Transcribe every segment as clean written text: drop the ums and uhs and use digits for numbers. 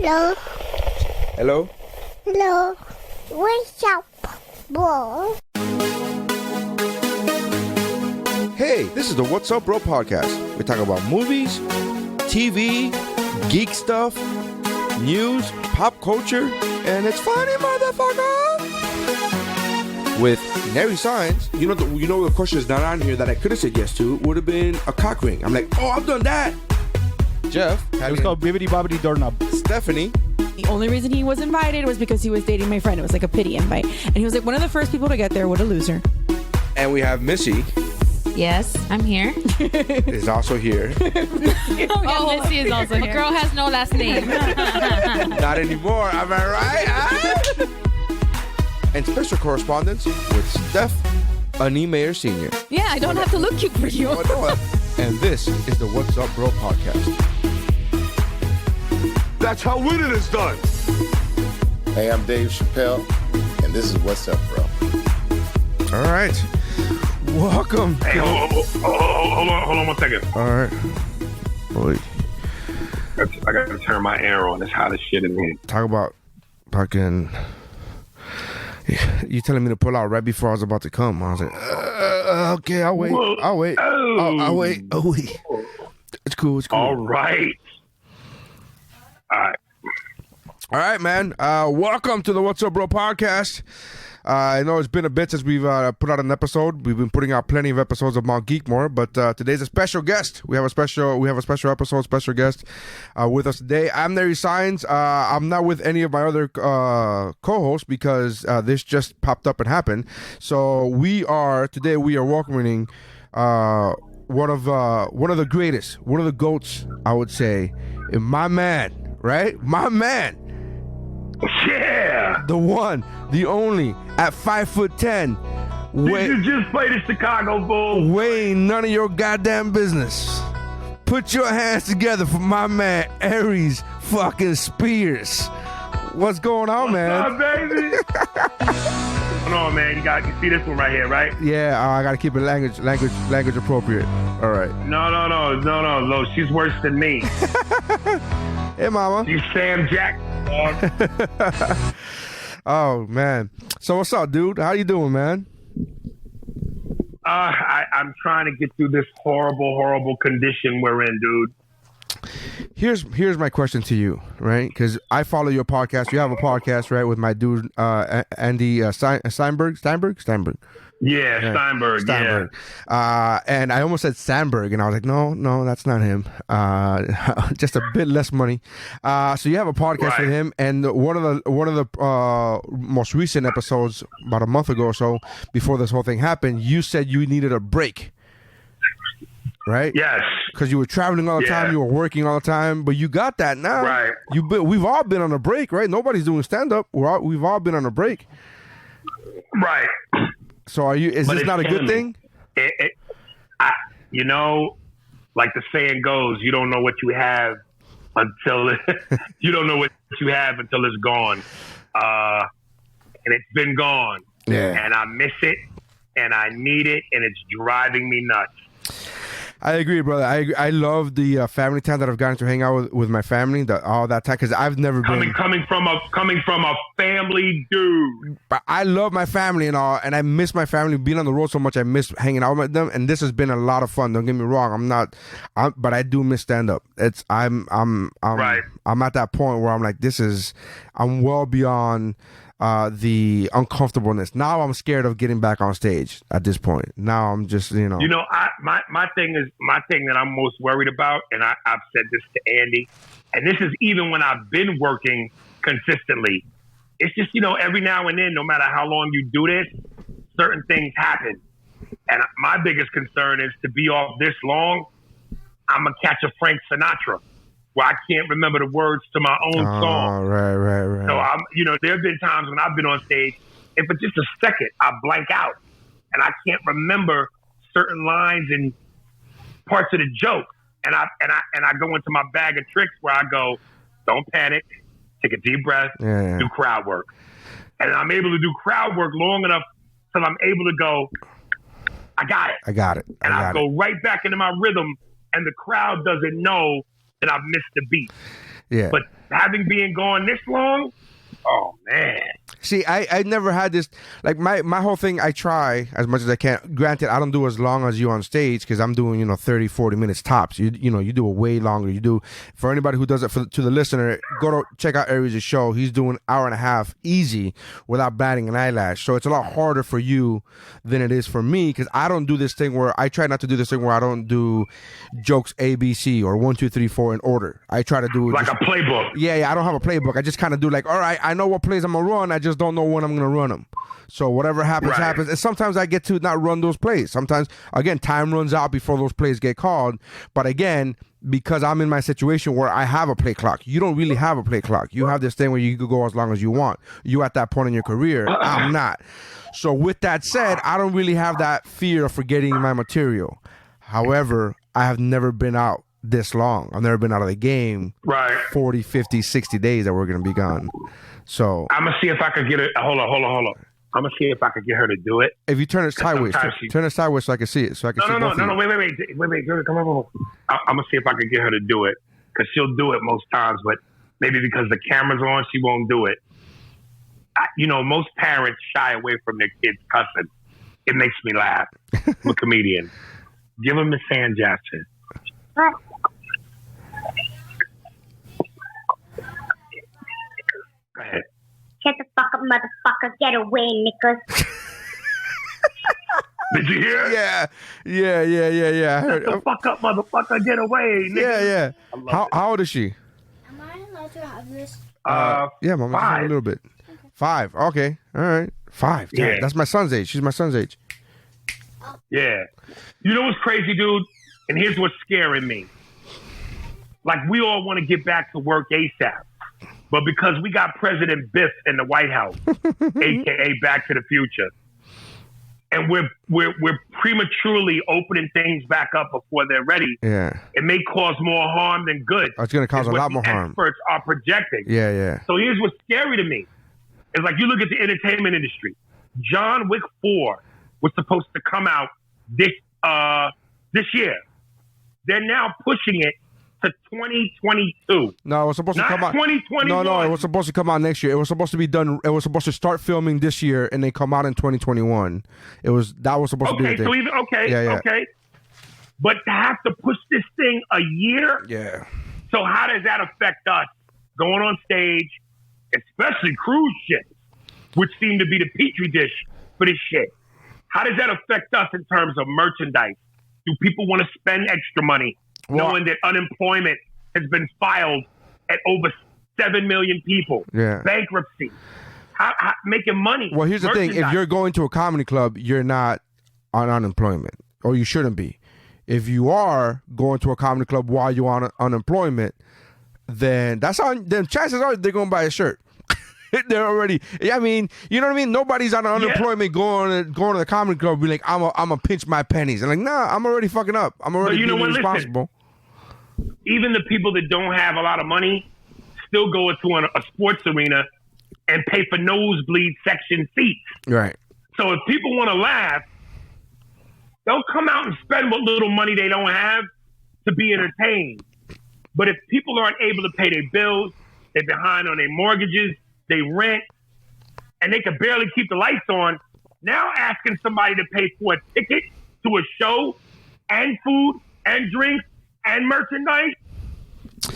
Hello. Hello? Hello. What's up, bro? Hey, this is the What's Up Bro podcast. We talk about movies, TV, geek stuff, news, pop culture, and it's funny, motherfucker! With nary signs, you know the question is not on here that I could have said yes to would have been a cock ring. I'm like, oh, I've done that. Jeff, It was called Bibbidi Bobbidi Doorknob. Stephanie. The only reason he was invited was because he was dating my friend. It was like a pity invite. And he was like one of the first people to get there. What a loser. And we have Missy Yes, I'm here. is also here. Missy is also here. A girl has no last name. Not anymore, am I right? Huh? And special correspondence with Steph Mayer Sr. Yeah, I don't have to look cute for you. And this is the What's Up Bro podcast. That's how winning is done. Hey, I'm Dave Chappelle, and this is What's Up, Bro. All right. Welcome. Hey, hold on 1 second. All right. Boy, I gotta turn my air on. It's hot as shit in here. talk about fucking... You telling me to pull out right before I was about to come. I was like, okay, I'll wait. Whoa. I'll wait. Oh. I'll wait. It's cool. All right. All right, man. Welcome to the What's Up Bro podcast. I know it's been a bit since we've put out an episode. We've been putting out plenty of episodes of Mount Geekmore, but today's a special guest. We have a special episode, special guest with us today. I'm Nary Signs. I'm not with any of my other co-hosts because this just popped up and happened. So we are welcoming one of the greatest, one of the GOATs, I would say, my man, right? My man. Yeah. The one, the only, at 5'10", You just played the Chicago Bulls. weighing none of your goddamn business. Put your hands together for my man, Aries fucking Spears. What's going on, man? What's up, baby? Hold on, man. You see this one right here, right? Yeah, I gotta keep it language appropriate. All right. No. She's worse than me. Hey, mama. She's Sam Jackson, dog. Oh man. So what's up, dude? How you doing, man? I'm trying to get through this horrible condition we're in, dude. Here's my question to you, right? Because I follow your podcast. You have a podcast, right, with my dude Andy Steinberg. Yeah, Steinberg. Yeah. And I almost said Sandberg, and I was like, no, that's not him. Just a bit less money. So you have a podcast with him, and one of the most recent episodes, about a month ago or so, before this whole thing happened, you said you needed a break. Right? Yes. Because you were traveling all the time, you were working all the time, but you got that now. Right. We've all been on a break, right? Nobody's doing stand-up. We've all been on a break. Right. So is this not a good thing? Like the saying goes, you don't know what you have until you don't know what you have until it's gone. And it's been gone. Yeah. And I miss it, and I need it, and it's driving me nuts. I agree, brother. I love the family time that I've gotten to hang out with my family, all that time, because I've never been coming from a family dude. But I love my family and all, and I miss my family. Being on the road so much, I miss hanging out with them, and this has been a lot of fun. Don't get me wrong. But I do miss stand up. I'm at that point where I'm like, I'm well beyond the uncomfortableness. Now I'm scared of getting back on stage at this point. Now I'm just, my thing that I'm most worried about, and I've said this to Andy, and this is even when I've been working consistently. It's just, every now and then, no matter how long you do this, certain things happen. And my biggest concern is to be off this long, I'm going to catch a Frank Sinatra where I can't remember the words to my own song. Right. So there have been times when I've been on stage, and for just a second, I blank out, and I can't remember certain lines and parts of the joke. And I go into my bag of tricks where I go, don't panic, take a deep breath, do crowd work, and I'm able to do crowd work long enough till I'm able to go, I got it, and I go right back into my rhythm, and the crowd doesn't know that I've missed the beat. Yeah. But having been gone this long, oh man. See, I never had this, like my whole thing, I try as much as I can. Granted, I don't do as long as you on stage because I'm doing, 30, 40 minutes tops. You do it way longer. You do, for anybody who does it to the listener, go to check out Aries' show. He's doing hour and a half easy without batting an eyelash. So it's a lot harder for you than it is for me because I don't do this thing where I try not to do this thing where I don't do jokes A, B, C or 1, 2, 3, 4 in order. I try to do like a playbook. Yeah, I don't have a playbook. I just kind of do like, all right, I know what plays I'm going to run. I just don't know when I'm going to run them. So whatever happens, happens. And sometimes I get to not run those plays. Sometimes, again, time runs out before those plays get called. But again, because I'm in my situation where I have a play clock. You don't really have a play clock. You have this thing where you could go as long as you want. You at that point in your career. I'm not. So with that said, I don't really have that fear of forgetting my material. However, I have never been out this long. I've never been out of the game 40, 50, 60 days that we're going to be gone. So I'm going to see if I could get it. Hold on. I'm going to see if I could get her to do it. If you turn it sideways, turn it sideways so I can see it. So I can see No, wait. Come on. I'm going to see if I could get her to do it because she'll do it most times, but maybe because the camera's on, she won't do it. Most parents shy away from their kids cussing. It makes me laugh. I'm a comedian. Give him the San Jackson. Go ahead. Shut the fuck up, motherfucker. Get away, niggas. Did you hear? Yeah. I heard. Shut the fuck up, motherfucker. Get away, nigga. Yeah. How old is she? Am I allowed to have this? Yeah, Mom. 5. A little bit. 5. Okay. All right. 5. Damn, Yeah. That's my son's age. She's my son's age. Yeah. You know what's crazy, dude? And here's what's scaring me. Like, we all want to get back to work ASAP. But because we got President Biff in the White House, a.k.a. Back to the Future, and we're prematurely opening things back up before they're ready, it may cause more harm than good. It's going to cause a lot more harm. Experts are projecting. Yeah. So here's what's scary to me. It's like you look at the entertainment industry. John Wick 4 was supposed to come out this year. They're now pushing it to 2022. No, it was supposed to come out 2021. No, it was supposed to come out next year. It was supposed to be done. It was supposed to start filming this year and then come out in 2021. That was supposed to be the thing. So even okay. But to have to push this thing a year. Yeah. So how does that affect us going on stage, especially cruise ships, which seem to be the petri dish for this shit? How does that affect us in terms of merchandise? Do people want to spend extra money? Knowing that unemployment has been filed at over 7 million people. Yeah. Bankruptcy. How making money. Well, here's the thing. If you're going to a comedy club, you're not on unemployment. Or you shouldn't be. If you are going to a comedy club while you're on unemployment, then chances are they're going to buy a shirt. They're already. I mean, you know what I mean. Nobody's on unemployment going to the comedy club. Be like, I'm a pinch my pennies. And like, nah, I'm already fucking up. I'm already being responsible. Even the people that don't have a lot of money still go into a sports arena and pay for nosebleed section seats. Right. So if people want to laugh, they'll come out and spend what little money they don't have to be entertained. But if people aren't able to pay their bills, they're behind on their mortgages, they rent, and they can barely keep the lights on, now asking somebody to pay for a ticket to a show and food and drinks and merchandise,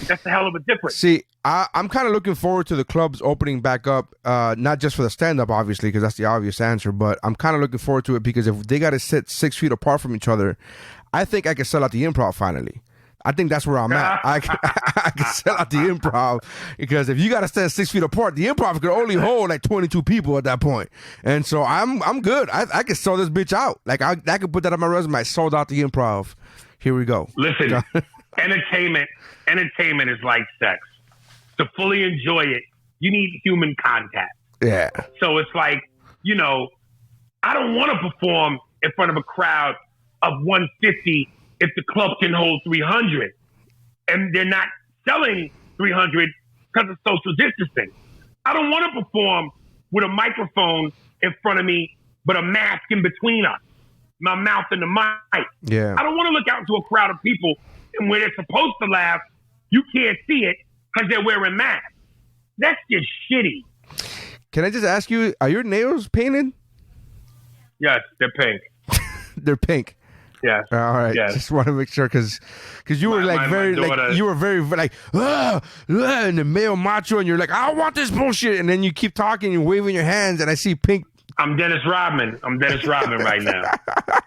that's a hell of a difference. See, I'm kind of looking forward to the clubs opening back up, not just for the stand-up, obviously, because that's the obvious answer, but I'm kind of looking forward to it because if they got to sit 6 feet apart from each other, I think I can sell out the Improv finally. I think that's where I'm at. I can sell out the Improv because if you got to stand 6 feet apart, the Improv could only hold like 22 people at that point. And so I'm good. I can sell this bitch out. Like I could put that on my resume. I sold out the Improv. Here we go. Listen, entertainment is like sex. To fully enjoy it, you need human contact. Yeah. So it's like, I don't want to perform in front of a crowd of 150 if the club can hold 300. And they're not selling 300 because of social distancing. I don't want to perform with a microphone in front of me, but a mask in between us. My mouth and the mic. Yeah. I don't want to look out into a crowd of people and where they're supposed to laugh, you can't see it because they're wearing masks. That's just shitty. Can I just ask you, are your nails painted? Yes, they're pink. They're pink. Yes. All right. Yes. Just want to make sure because you were My very daughter- you were very like and the male macho, and you're like, I don't want this bullshit, and then you keep talking, you're waving your hands, and I see pink. I'm Dennis Rodman. Right now.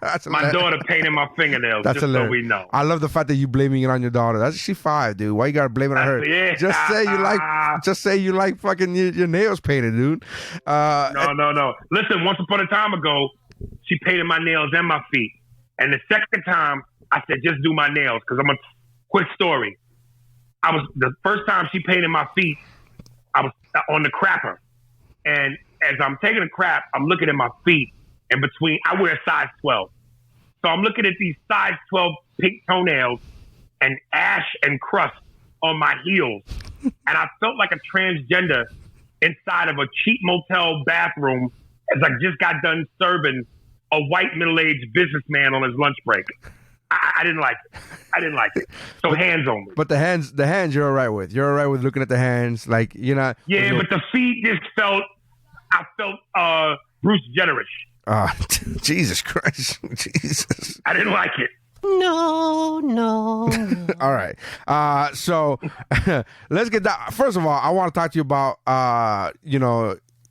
That's My hilarious. daughter painted my fingernails. That's just hilarious. so we know. I love the fact that you blaming it on your daughter. That's she 5, dude. Why you gotta blame it on her? Yeah. Just say you like fucking your nails painted, dude. No. Listen, once upon a time ago, she painted my nails and my feet. And the second time, I said, just do my nails. Because I'm a quick story. The first time she painted my feet, I was on the crapper. And as I'm taking a crap, I'm looking at my feet. And I wear a size 12. So I'm looking at these size 12 pink toenails and ash and crust on my heels. And I felt like a transgender inside of a cheap motel bathroom as I just got done serving a white middle-aged businessman on his lunch break. I didn't like it. So hands on me. But the hands you're all right with. You're all right with looking at the hands, like you're not. Yeah, but the feet just I felt Bruce Jennerish. Jesus Christ. Jesus. I didn't like it. No. All right. So let's get that. First of all, I want to talk to you about,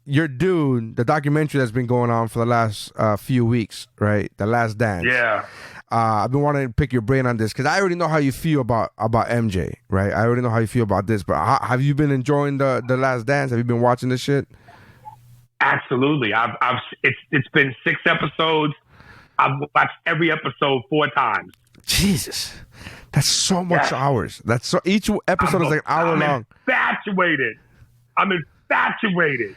your dude, the documentary that's been going on for the last few weeks, right? The Last Dance. Yeah. I've been wanting to pick your brain on this because I already know how you feel about MJ, right? I already know how you feel about this, but have you been enjoying the Last Dance? Have you been watching this shit? Absolutely. It's been 6 episodes. I've watched every episode 4 times. Jesus, that's so much hours. That's so each episode is like an hour long. I'm infatuated.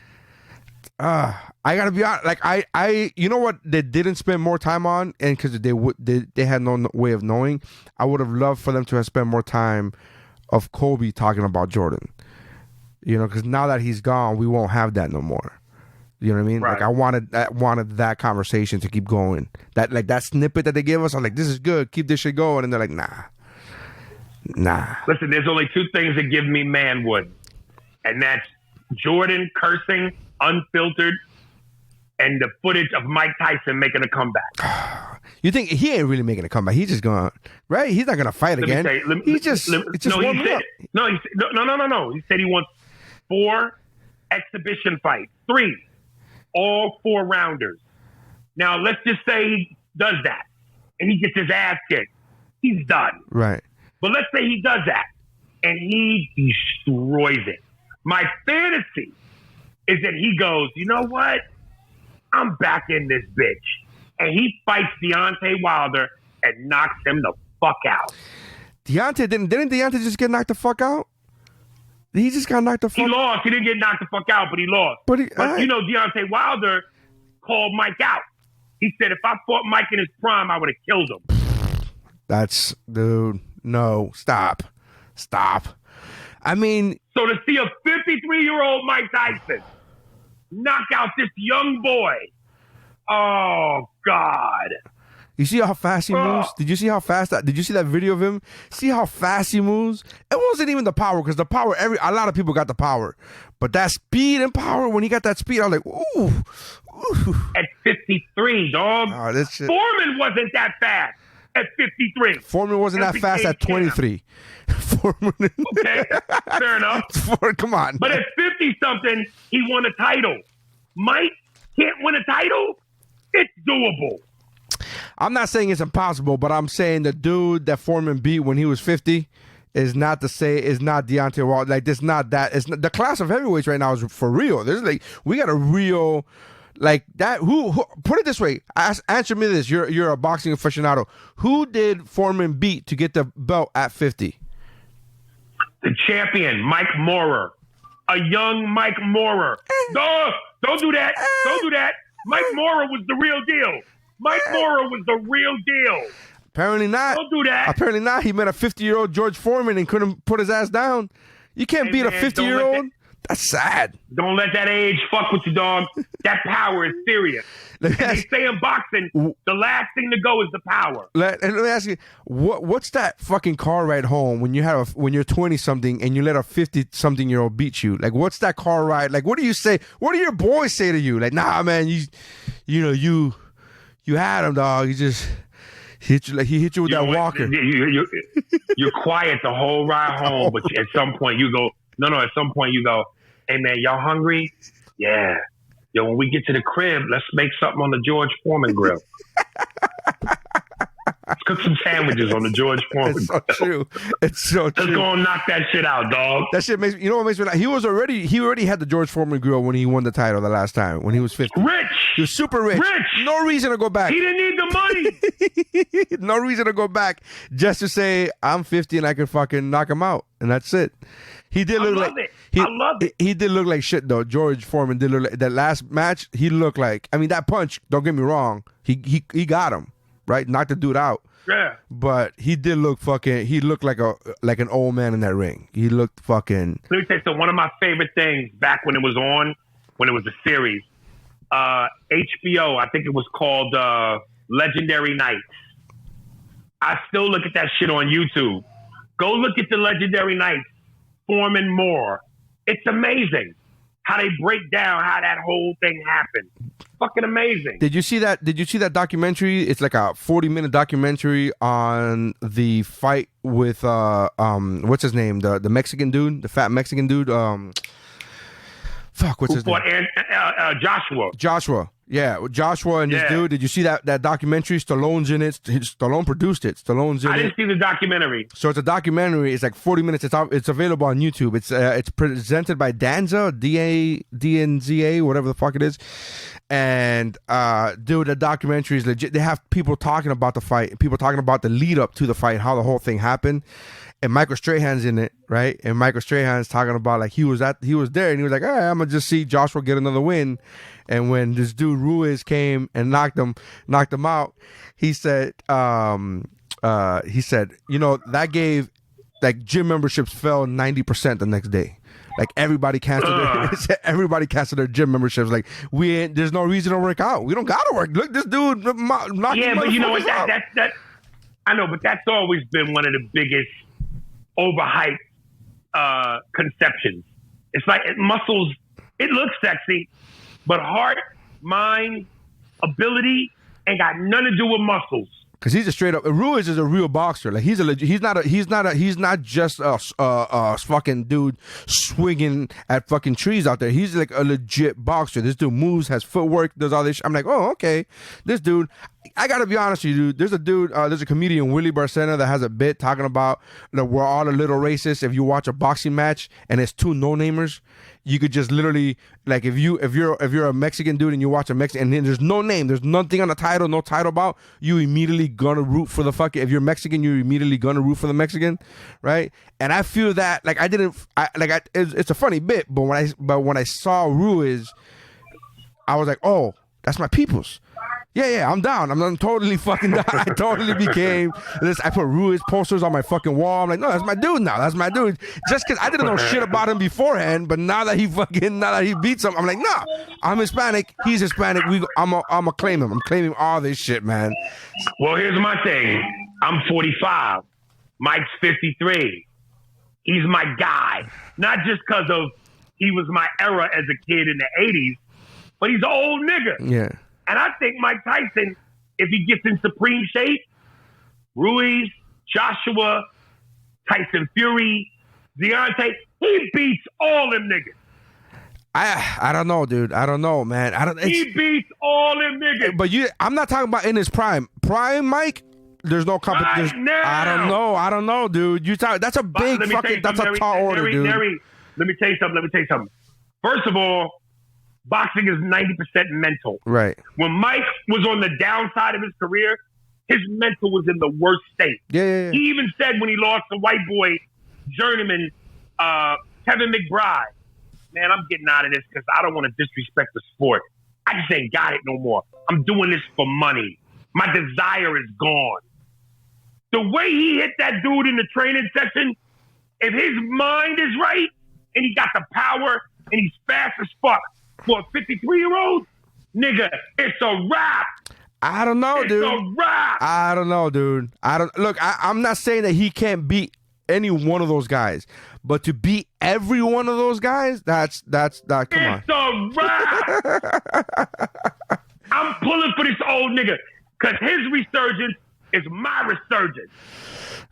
I gotta be honest. Like I, you know what they didn't spend more time on, and because they had no way of knowing. I would have loved for them to have spent more time of Kobe talking about Jordan. Because now that he's gone, we won't have that no more. You know what I mean? Right. Like I wanted that conversation to keep going. That snippet that they gave us, I'm like, this is good. Keep this shit going, and they're like, nah. Listen, there's only 2 things that give me manwood, and that's Jordan cursing, unfiltered, and the footage of Mike Tyson making a comeback. You think he ain't really making a comeback? He's just going right. He's not gonna fight again. He said no. He said he wants 4 exhibition fights, 3, all 4 rounders. Now let's just say he does that and he gets his ass kicked. He's done. Right. But let's say he does that and he destroys it. My fantasy is that he goes, you know what? I'm back in this bitch. And he fights Deontay Wilder and knocks him the fuck out. Didn't Deontay just get knocked the fuck out? He just got knocked the fuck out. He lost. He didn't get knocked the fuck out, but he lost. But Deontay Wilder called Mike out. He said, if I fought Mike in his prime, I would have killed him. Dude, no, stop. I mean... So to see a 53-year-old Mike Tyson knock out this young boy, oh, God. You see how fast he moves? Did you see how fast did you see that video of him? See how fast he moves? It wasn't even the power, because the power, a lot of people got the power. But that speed and power, when he got that speed, I was like, ooh. At 53, dog. Oh, this shit. Foreman wasn't that fast at 53. Foreman wasn't that fast at 23. Foreman. Okay, fair enough. Come on. But at 50-something, he won a title. Mike can't win a title? It's doable. I'm not saying it's impossible, but I'm saying the dude that Foreman beat when he was 50 is not Deontay Wilder. Like, it's not that. It's not, the class of heavyweights right now is for real. There's we got a real like that. Who put it this way? Answer me this. You're a boxing aficionado. Who did Foreman beat to get the belt at 50? The champion, Mike Moorer. A young Mike Moorer. No, don't do that. Don't do that. Mike Moorer was the real deal. Mike Moorer was the real deal. Apparently not. Don't do that. Apparently not. He met a 50-year-old George Foreman and couldn't put his ass down. You can't beat a 50-year-old. That's sad. Don't let that age fuck with you, dog. That power is serious. And they say in boxing, the last thing to go is the power. Let me ask you, what's that fucking car ride home when you're 20 something and you let a 50 something year old beat you? Like, what's that car ride? Like, what do you say? What do your boys say to you? Like, nah, man, you had him, dog. He just hit you with that walker. You're quiet the whole ride home, but at some point you go, no. At some point you go, hey man, y'all hungry? Yeah. Yo, when we get to the crib, let's make something on the George Foreman grill. Let's cook some sandwiches on the George Foreman grill. It's so true. Let's go and knock that shit out, dog. That shit makes you know what makes me laugh? He already had the George Foreman grill when he won the title the last time, when he was 50. Rich. He was super rich. No reason to go back. He didn't need the money. No reason to go back just to say I'm 50 and I can fucking knock him out, and that's it. He did look like I love it. He did look like shit though. George Foreman did look like that last match. He looked like, I mean, that punch. Don't get me wrong. He got him right, knocked the dude out. Yeah. But he did look fucking. He looked like an old man in that ring. He looked fucking. Let me tell you, so one of my favorite things back when it was a series, HBO. I think it was called Legendary Nights. I still look at that shit on YouTube. Go look at the Legendary Nights. Foreman Moore. It's amazing how they break down how that whole thing happened. Fucking amazing. Did you see that documentary? It's like a 40-minute documentary on the fight with what's his name? The Mexican dude, the fat Mexican dude. What's his name? Joshua. Yeah, Joshua and this dude. Did you see that documentary? Stallone's in it. Stallone produced it. Stallone's in it. I didn't see the documentary. So it's a documentary. It's like 40 minutes. It's available on YouTube. It's presented by Danza, DNZA, whatever the fuck it is. And dude, the documentary is legit. They have people talking about the fight, people talking about the lead up to the fight, how the whole thing happened. And Michael Strahan's in it, right? And Michael Strahan's talking about like he was there, and he was like, "All right, I'm gonna just see Joshua get another win." And when this dude Ruiz came and knocked him out, he said, that gave like gym memberships fell 90% the next day. Like everybody canceled their gym memberships. Like there's no reason to work out. We don't gotta work. Look, this dude knocking. Yeah, but you know what? That I know, but that's always been one of the biggest overhyped conceptions. It's like muscles. It looks sexy, but heart, mind, ability ain't got nothing to do with muscles. Because he's a straight up. Ruiz is a real boxer. Like he's not just a fucking dude swinging at fucking trees out there. He's like a legit boxer. This dude moves, has footwork, does all this. I'm like, oh, okay. This dude. I gotta be honest with you, dude. There's a comedian, Willie Barcena, that has a bit talking about that we're all a little racist. If you watch a boxing match and it's two no-namers, you could just literally, like, if you're a Mexican dude and you watch a Mexican and there's no name, there's nothing on the title, no title about, you immediately gonna root for the fucking. If you're Mexican, you're immediately gonna root for the Mexican, right? And I feel that like it's a funny bit, but when I saw Ruiz, I was like, oh, that's my peoples. Yeah, I'm down. I'm totally fucking down. I totally became this. I put Ruiz posters on my fucking wall. I'm like, no, that's my dude now. That's my dude. Just because I didn't know shit about him beforehand, but now that he beats him, I'm like, nah, I'm Hispanic. He's Hispanic. I'm gonna claim him. I'm claiming all this shit, man. Well, here's my thing. I'm 45. Mike's 53. He's my guy. Not just because of he was my era as a kid in the 80s, but he's an old nigga. Yeah. And I think Mike Tyson, if he gets in supreme shape, Ruiz, Joshua, Tyson Fury, Deontay, he beats all them niggas. I don't know, dude. I don't know, man. He beats all them niggas. But I'm not talking about in his prime. Prime Mike, there's no competition. Right now. I don't know, dude. That's a big fucking. That's a tall order, dude. Let me tell you something. First of all, boxing is 90% mental. Right. When Mike was on the downside of his career, his mental was in the worst state. Yeah. He even said when he lost to white boy journeyman Kevin McBride, man, I'm getting out of this because I don't want to disrespect the sport. I just ain't got it no more. I'm doing this for money. My desire is gone. The way he hit that dude in the training session, if his mind is right and he got the power and he's fast as fuck for a 53-year-old, nigga, it's a wrap. I don't know, dude. It's a wrap. I don't know, dude. I'm not saying that he can't beat any one of those guys, but to beat every one of those guys, that's come on. It's a wrap. I'm pulling for this old nigga because his resurgence is my resurgence.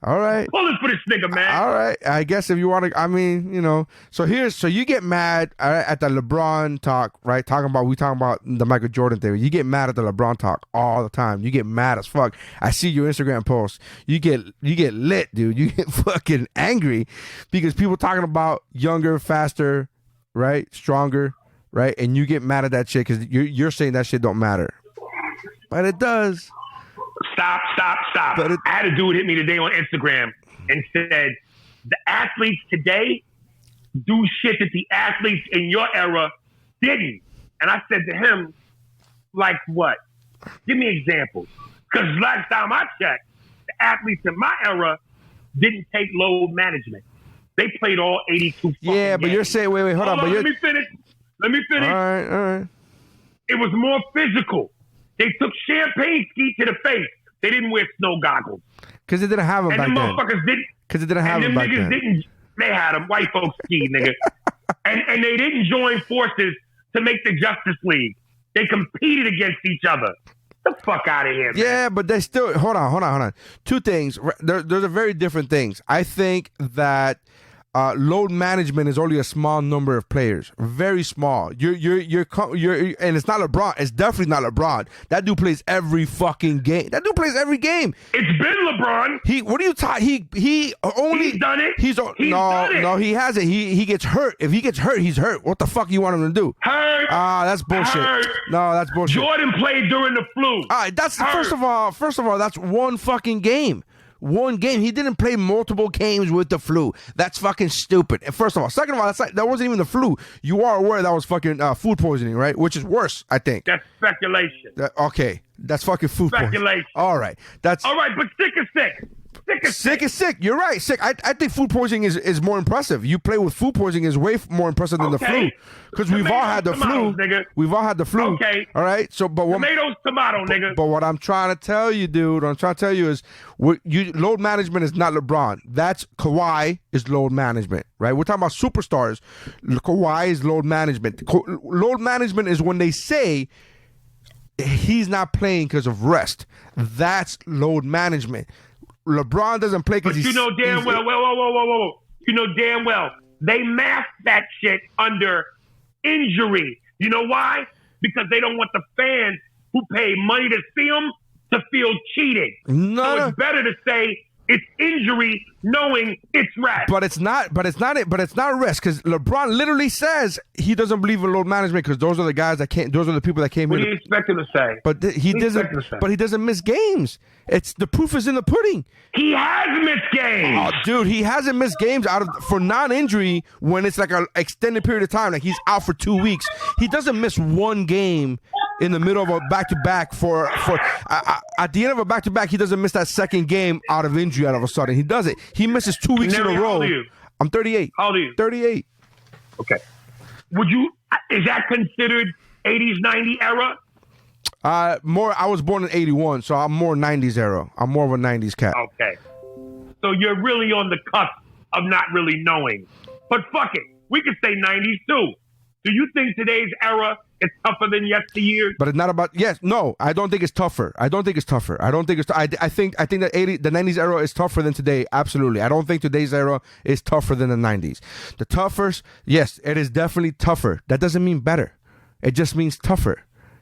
All right. Pulling for this nigga, man. All right. I guess if you want to, I mean, you know. So you get mad at the LeBron talk, right? We talking about the Michael Jordan theory. You get mad at the LeBron talk all the time. You get mad as fuck. I see your Instagram posts. You get lit, dude. You get fucking angry because people talking about younger, faster, right? Stronger, right? And you get mad at that shit because you're saying that shit don't matter, but it does. Stop. I had a dude hit me today on Instagram and said, the athletes today do shit that the athletes in your era didn't. And I said to him, like what? Give me examples. Because last time I checked, the athletes in my era didn't take load management. They played all 82 Yeah, but games. you're saying, wait, hold on. But let me finish. All right. It was more physical. They took champagne ski to the face. They didn't wear snow goggles. Because they didn't have them back then. then. And the motherfuckers didn't. Because they didn't have them back then. They had them. White folks ski, nigga. and they didn't join forces to make the Justice League. They competed against each other. Get the fuck out of here, man. Yeah, but they still... Hold on. Two things. Those are very different things. I think that load management is only a small number of players, very small. You're, and it's not LeBron. It's definitely not LeBron. That dude plays every fucking game. That dude plays every game. It's been LeBron. What are you talking? He's done it. He's done it. No, he hasn't. He gets hurt. If he gets hurt, he's hurt. What the fuck you want him to do? Hurt. That's bullshit. Hurt. No, that's bullshit. Jordan played during the flu. All right, that's first of all, that's one fucking game. One game. He didn't play multiple games with the flu. That's fucking stupid. And first of all. Second of all, that wasn't even the flu. You are aware that was fucking food poisoning, right? Which is worse, I think. That's speculation. Okay. That's fucking food poisoning. All right. All right, but sick is sick. Sick is sick. You're right. Sick. I think food poisoning is more impressive. You play with food poisoning is way more impressive than the flu. Because we've all had the flu. Nigga. We've all had the flu. Okay. All right. So, tomato, nigga. But what I'm trying to tell you, dude, is load management is not LeBron. That's Kawhi is load management, right? We're talking about superstars. Kawhi is load management. Load management is when they say he's not playing because of rest. That's load management. LeBron doesn't play because you know damn well. Whoa. You know damn well they mask that shit under injury. You know why? Because they don't want the fans who pay money to see them to feel cheated. So it's better to say it's injury, knowing it's rest. But it's not rest because LeBron literally says he doesn't believe in load management because those are the guys that can't. Those are the people that came here. What do you expect him to say? But he doesn't. But he doesn't miss games. It's the proof is in the pudding. He has missed games. Oh, dude, he hasn't missed games for non-injury when it's like an extended period of time. Like he's out for 2 weeks. He doesn't miss one game in the middle of a back-to-back for at the end of a back-to-back. He doesn't miss that second game out of injury all of a sudden. He does it. He misses 2 weeks in a row. How old are you? I'm 38. How old are you? 38. Okay. Is that considered 80s, 90s era? More. I was born in 81, so I'm more 90s era. I'm more of a 90s cat. Okay. So you're really on the cusp of not really knowing. But fuck it. We could say 90s too. Do you think today's era is tougher than yesteryear? But it's not about. Yes. No. I don't think it's tougher. I think that the 90s era is tougher than today. Absolutely. I don't think today's era is tougher than the 90s. The toughest. Yes, it is definitely tougher. That doesn't mean better. It just means tougher.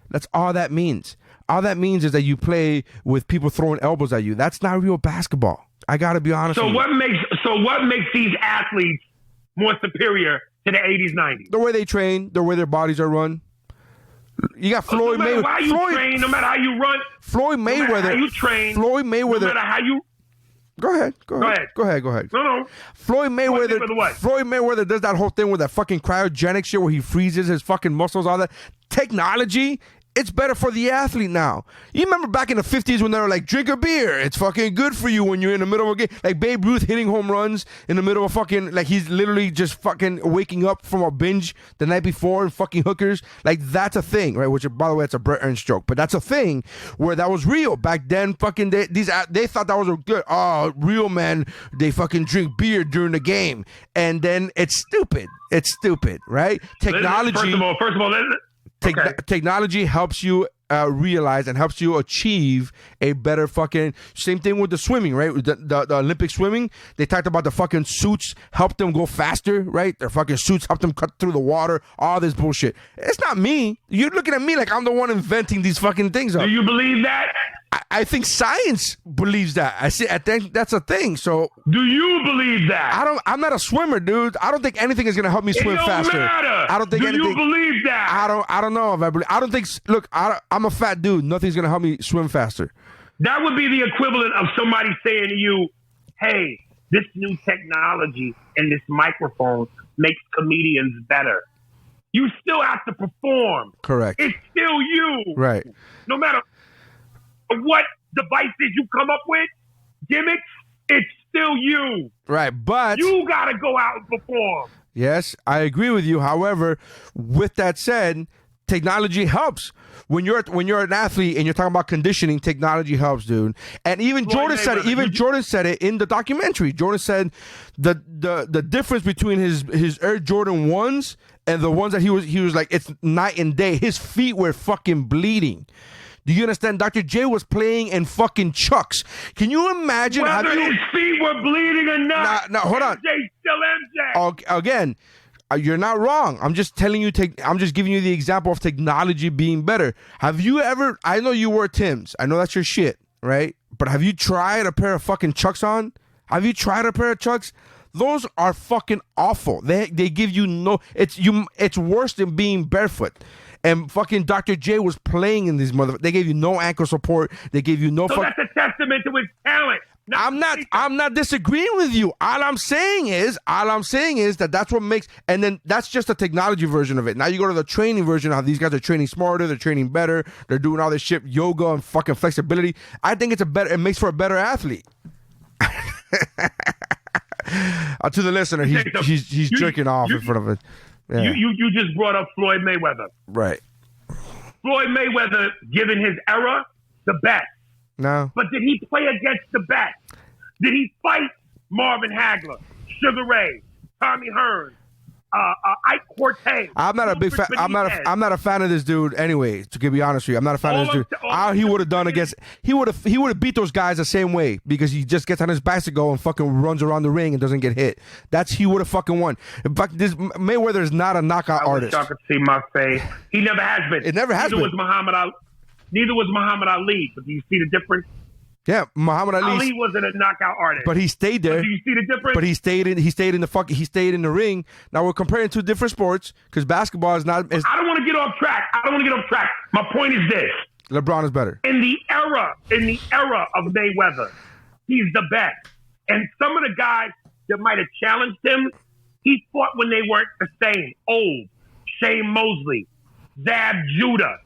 That's all that means. All that means is that you play with people throwing elbows at you. That's not real basketball. I got to be honest with you. What makes these athletes more superior to the 80s, 90s? The way they train, the way their bodies are run. You got Floyd Mayweather. No matter how you train, no matter how you run. Floyd Mayweather. No matter how you train. Floyd Mayweather. No matter how you. Go ahead. No. Floyd Mayweather does that whole thing with that fucking cryogenic shit where he freezes his fucking muscles, all that. Technology it's better for the athlete now. You remember back in the 50s when they were like, drink a beer. It's fucking good for you when you're in the middle of a game. Like Babe Ruth hitting home runs in the middle of a fucking, like he's literally just fucking waking up from a binge the night before and fucking hookers. Like that's a thing, right? Which, by the way, it's a Brett Ernst joke. But that's a thing where that was real. Back then, fucking, they thought that was a good, real men, they fucking drink beer during the game. And then it's stupid. It's stupid, right? Technology. First of all, technology helps you realize and helps you achieve a better fucking. Same thing with the swimming, right? The Olympic swimming, they talked about the fucking suits help them go faster, right? Their fucking suits help them cut through the water. All this bullshit. It's not me. You're looking at me like I'm the one inventing these fucking things. Do you believe that? I think science believes that. I think that's a thing. So do you believe that? I'm not a swimmer, dude. I don't think anything is gonna help me swim faster. Matter. I don't think anything. Do you believe that? I don't know if I believe. I don't think. Look, I'm a fat dude. Nothing's gonna help me swim faster. That would be the equivalent of somebody saying to you, "Hey, this new technology and this microphone makes comedians better." You still have to perform. Correct. It's still you. Right. No matter what devices you come up with, gimmicks, it's still you. Right, but you gotta go out and perform. Yes, I agree with you. However, with that said, technology helps. When you're an athlete and you're talking about conditioning, technology helps, dude. And even Jordan said it. Even Jordan said it in the documentary. Jordan said the difference between his Air Jordan 1s and the ones that he was like, it's night and day. His feet were fucking bleeding. Do you understand? Dr. J was playing in fucking Chucks. Can you imagine? Whether his feet were bleeding or not. No, hold on. MJ still MJ. Again, you're not wrong. I'm just telling you. I'm just giving you the example of technology being better. Have you ever? I know you wear Timbs. I know that's your shit, right? But have you tried a pair of fucking Chucks on? Have you tried a pair of Chucks? Those are fucking awful. They give you no. It's worse than being barefoot. And fucking Dr. J was playing in these They gave you no ankle support. They gave you no. So that's a testament to his talent. I'm not disagreeing with you. All I'm saying is that's what makes. And then that's just the technology version of it. Now you go to the training version. How these guys are training smarter. They're training better. They're doing all this shit, yoga and fucking flexibility. I think it makes for a better athlete. To the listener, he's jerking off in front of it. Yeah. You just brought up Floyd Mayweather. Right. Floyd Mayweather, given his era, the best. No. But did he play against the best? Did he fight Marvin Hagler, Sugar Ray, Tommy Hearns, Ike Cortez? I'm not a big fan. I'm not a fan of this dude. Anyway, to be honest with you, I'm not a fan of this dude. How he would have done against he would have beat those guys the same way because he just gets on his bicycle and fucking runs around the ring and doesn't get hit. He would have fucking won. In fact, this Mayweather is not a knockout artist. I could see my face. He never has been. It never has been. Neither was Muhammad Ali. But do you see the difference? Yeah, Muhammad Ali wasn't a knockout artist, but he stayed there. But do you see the difference? But he stayed in the ring. Now we're comparing two different sports because basketball is not. I don't want to get off track. My point is this: LeBron is better. In the era of Mayweather, he's the best. And some of the guys that might have challenged him, he fought when they weren't the same. Old Shane Mosley, Zab Judah.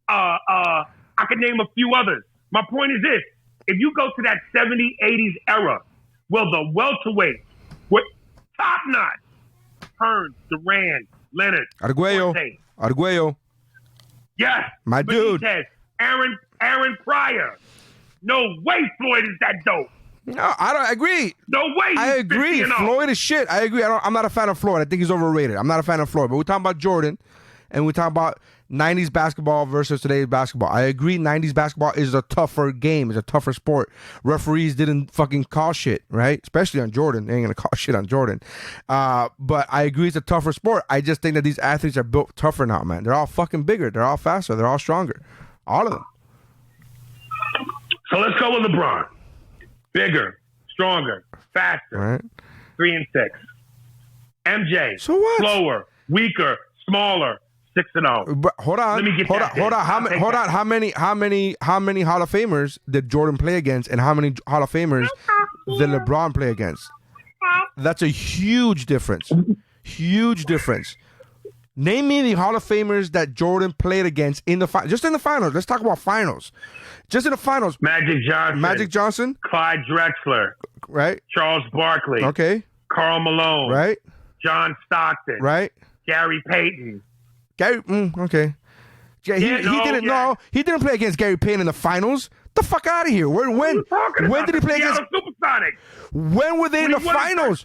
I could name a few others. My point is this. If you go to that 70s, 80s era, well, the welterweights were top-notch. Hearns, Duran, Leonard. Arguello. Yes. My dude. Aaron Pryor. No way Floyd is that dope. No, I don't agree. No way. I agree. Floyd is shit. I agree. I'm not a fan of Floyd. I think he's overrated. I'm not a fan of Floyd. But we're talking about Jordan, and we're talking about 90s basketball versus today's basketball. I agree 90s basketball is a tougher game. It's a tougher sport. Referees didn't fucking call shit, right? Especially on Jordan. They ain't going to call shit on Jordan. But I agree it's a tougher sport. I just think that these athletes are built tougher now, man. They're all fucking bigger. They're all faster. They're all stronger. All of them. So let's go with LeBron. Bigger, stronger, faster. Right. 3 and 6. MJ. So what? Slower, weaker, smaller. 6-0. But hold on. Let me get hold on. How many Hall of Famers did Jordan play against, and how many Hall of Famers did LeBron play against? That's a huge difference. Huge difference. Name me the Hall of Famers that Jordan played against in the just in the finals. Let's talk about finals. Just in the finals. Magic Johnson. Clyde Drexler. Right. Charles Barkley. Okay. Karl Malone. Right. John Stockton. Right. Gary Payton. Okay. Yeah, he didn't play against Gary Payton in the finals. The fuck out of here. When did he play against Supersonics? When were they in the finals?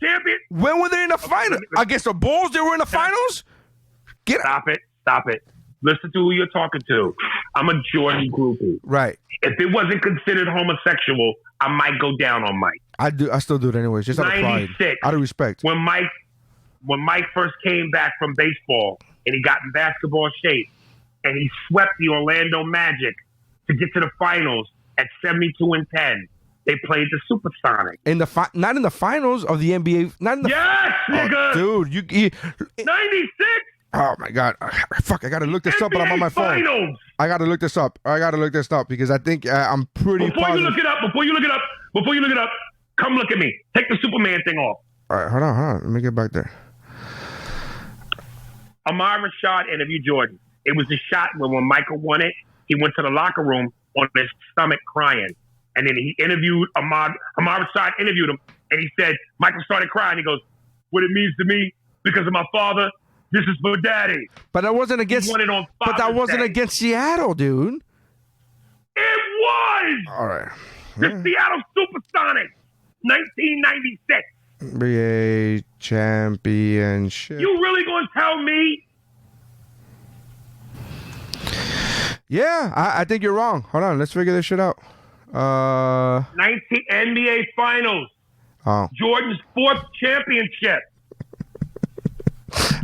When were they in the finals? Against the Bulls, they were in the finals? Stop it. Listen to who you're talking to. I'm a Jordan groupie. Right. If it wasn't considered homosexual, I might go down on Mike. I still do it anyways, just out of pride. 96. Out of respect. When Mike first came back from baseball and he got in basketball shape and he swept the Orlando Magic to get to the finals at 72-10. They played the Supersonics. Not in the finals of the NBA. Not in the nigga. Dude, 96. Oh my God! Fuck! I gotta look this up, but I'm on my phone. Finals. I gotta look this up. Because I think I'm pretty Before positive. you look it up, come look at me. Take the Superman thing off. All right, hold on. Let me get back there. Ahmad Rashad interviewed Jordan. It was a shot where when Michael won it, he went to the locker room on his stomach crying. And then he interviewed Ahmad Rashad interviewed him, and he said, Michael started crying. He goes, what it means to me, because of my father, this is for daddy. But that wasn't against. Against Seattle, dude. It was. All right. The Seattle Supersonics, 1996. NBA championship. You really gonna tell me? Yeah, I think you're wrong. Hold on, let's figure this shit out. 19 NBA Finals. Oh. Jordan's 4th championship.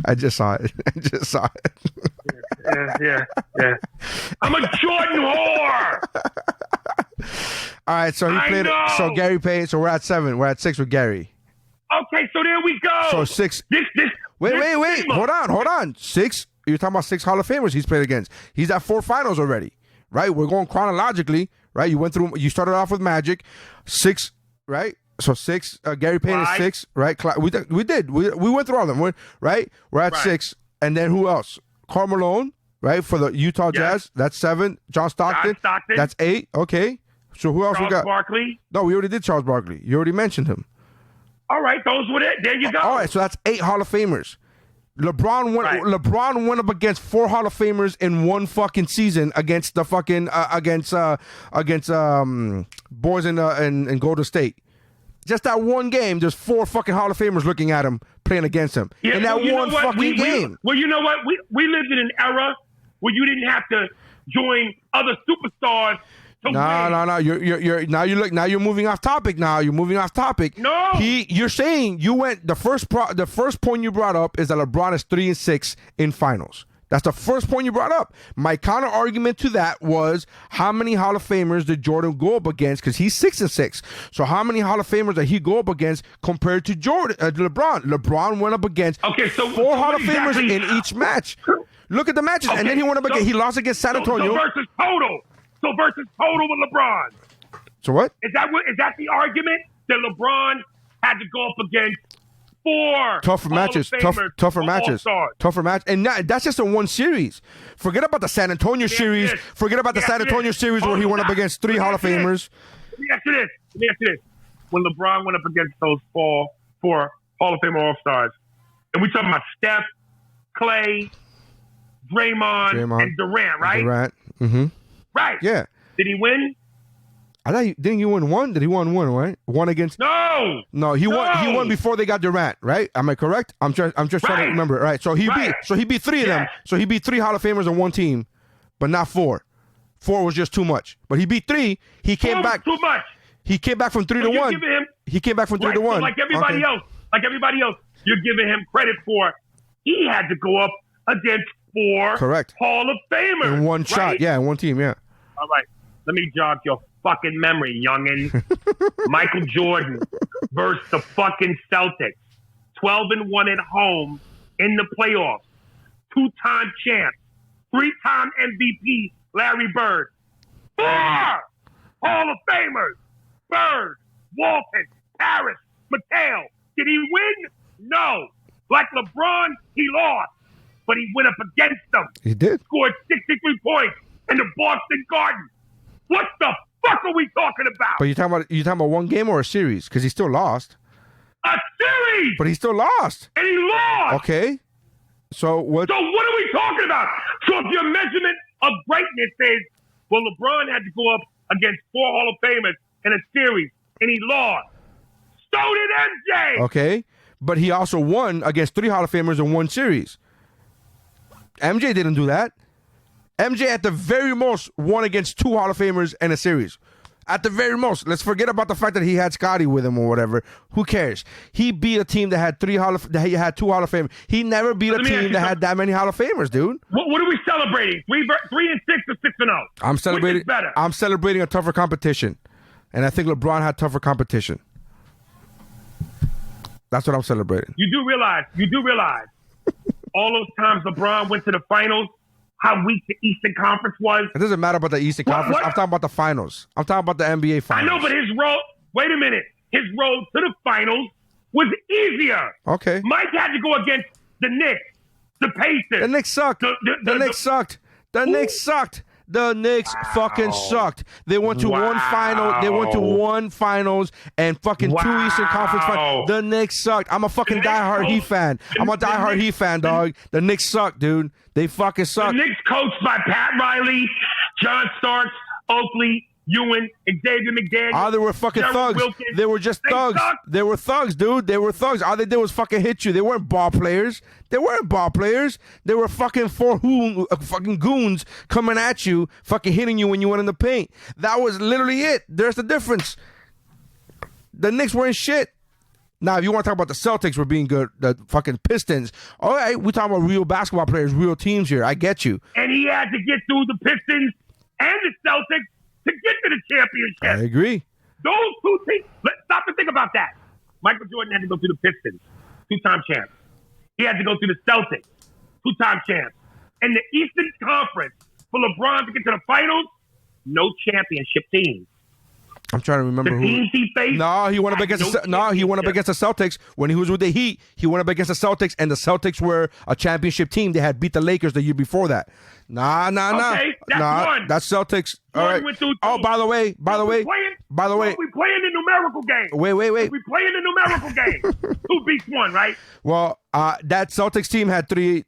I just saw it. Yeah. I'm a Jordan whore. All right, so he played it. So Gary Payton. So we're at 7. We're at 6 with Gary. Okay, so there we go. So 6. Wait. Hold on. 6. You're talking about 6 Hall of Famers he's played against. He's at 4 finals already, right? We're going chronologically, right? You started off with Magic, 6, right? So 6, Gary Payton is 6, right? We did. We went through all of them, right? We're at 6. And then who else? Karl Malone, right? For the Utah Jazz, that's 7. John Stockton, that's 8. Okay. So who else we got? Charles Barkley. No, we already did Charles Barkley. You already mentioned him. All right, those were it. There you go. All right, so that's 8 Hall of Famers. LeBron went up against 4 Hall of Famers in one fucking season against the fucking boys in Golden State. Just that one game, there's 4 fucking Hall of Famers looking at him playing against him in that one fucking game. Well, you know what? We lived in an era where you didn't have to join other superstars. No. You're moving off topic. No, you're saying you went the first point you brought up is that LeBron is 3-6 in finals. That's the first point you brought up. My counter argument to that was how many Hall of Famers did Jordan go up against? Because he's 6-6. So how many Hall of Famers did he go up against compared to LeBron? LeBron went up against 4 Hall of Famers in each match. Look at the matches, and then he went up against. He lost against San Antonio. So versus total with LeBron. So what? Is that the argument that LeBron had to go up against 4 tougher matches, tougher match, and that's just in one series. Forget about the San Antonio series. Forget about the San Antonio series where he went up against 3 Hall of Famers. Let me ask you this. When LeBron went up against those 4 Hall of Fame All-Stars, and we talking about Steph, Clay, Draymond, and Durant, right? Durant. Mm-hmm. Right. Yeah. Did he win? I thought didn't he win one? Did he win one? Right? One against? No, he won. He won before they got Durant. Right? Am I correct? I'm just trying to remember. Right. So he beat 3 of them. So he beat 3 Hall of Famers on one team, but not 4. 4 was just too much. But he beat 3. He came back. Too much. He came back from 3 to 1. He came back from 3 to 1. So like everybody else, you're giving him credit for. He had to go up against 4 Hall of Famers in one shot. Yeah, in one team. Yeah. All right. Let me jog your fucking memory, youngin. Michael Jordan versus the fucking Celtics. 12-1 at home in the playoffs. 2-time champ. 3-time MVP, Larry Bird. 4 Hall of Famers. Bird, Walton, Harris, Mateo. Did he win? No. Like LeBron, he lost. but he went up against them. He did. Scored 63 points in the Boston Garden. What the fuck are we talking about? But you talking about one game or a series? Because he still lost. A series! But he still lost. And he lost! Okay. So what are we talking about? So if your measurement of greatness says, well, LeBron had to go up against 4 Hall of Famers in a series, and he lost. So did MJ! Okay. But he also won against 3 Hall of Famers in one series. MJ didn't do that. MJ at the very most won against 2 Hall of Famers in a series. At the very most. Let's forget about the fact that he had Scottie with him or whatever. Who cares? He beat a team that had 2 Hall of Famers. He never beat a team that had that many Hall of Famers, dude. What are we celebrating? 3 and 6 or 6 and 0? I'm celebrating. Which is better? I'm celebrating a tougher competition, and I think LeBron had tougher competition. That's what I'm celebrating. You do realize all those times LeBron went to the finals, how weak the Eastern Conference was. It doesn't matter about the Eastern Conference. I'm talking about the finals. I'm talking about the NBA finals. I know, but his road to the finals was easier. Okay. Mike had to go against the Knicks, the Pacers. The Knicks sucked. The Knicks sucked. The Knicks sucked. The Knicks fucking sucked. They went to one final. They went to one finals and fucking 2 Eastern Conference finals. The Knicks sucked. I'm a fucking diehard Heat fan. I'm a diehard Heat fan, dog. The Knicks suck, dude. They fucking suck. The Knicks coached by Pat Riley, John Starks, Oakley, Ewan, Xavier McDaniel. They were fucking thugs. Wilkins. They were just thugs. They were thugs, dude. They were thugs. All they did was fucking hit you. They weren't ball players. They were fucking fucking goons coming at you, fucking hitting you when you went in the paint. That was literally it. There's the difference. The Knicks weren't shit. Now, if you want to talk about the Celtics were being good, the fucking Pistons, all right, we're talking about real basketball players, real teams here. I get you. And he had to get through the Pistons and the Celtics to get to the championship. I agree. Those 2 teams, let's stop and think about that. Michael Jordan had to go through the Pistons, 2-time champs. He had to go through the Celtics, 2-time champs. And the Eastern Conference, for LeBron to get to the finals, no championship team. I'm trying to remember the teams he faced. No, he went up against the Celtics when he was with the Heat. He went up against the Celtics, and the Celtics were a championship team. They had beat the Lakers the year before that. Okay, that's one. That's Celtics. All right. Oh, by the way. We playing the numerical game. Wait. We playing the numerical game. 2 beats 1, right? Well, that Celtics team had three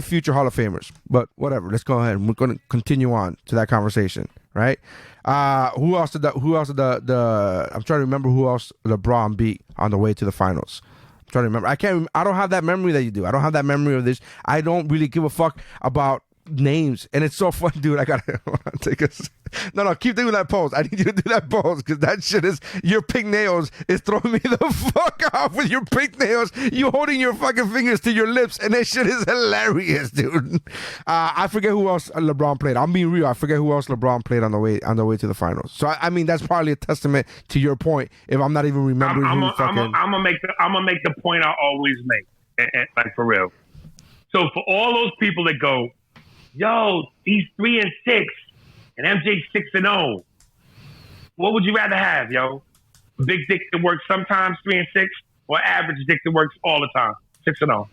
future Hall of Famers. But whatever. Let's go ahead. We're going to continue on to that conversation, right? Who else did I'm trying to remember who else LeBron beat on the way to the finals. I'm trying to remember. I don't have that memory that you do. I don't have that memory of this. I don't really give a fuck about names, and it's so fun, dude. I gotta take a no, keep doing that pose. I need you to do that pose because that shit is your pink nails is throwing me the fuck off with your pink nails. You holding your fucking fingers to your lips, and that shit is hilarious, dude. I forget who else LeBron played. I'm being real. I forget who else LeBron played on the way to the finals. So I mean that's probably a testament to your point. If I'm not even remembering I'm gonna make the point I always make, like for real. So for all those people that go, yo, he's 3 and 6, and MJ 6 and 0. What would you rather have, yo? Big dick that works sometimes 3 and 6, or average dick that works all the time 6 and 0?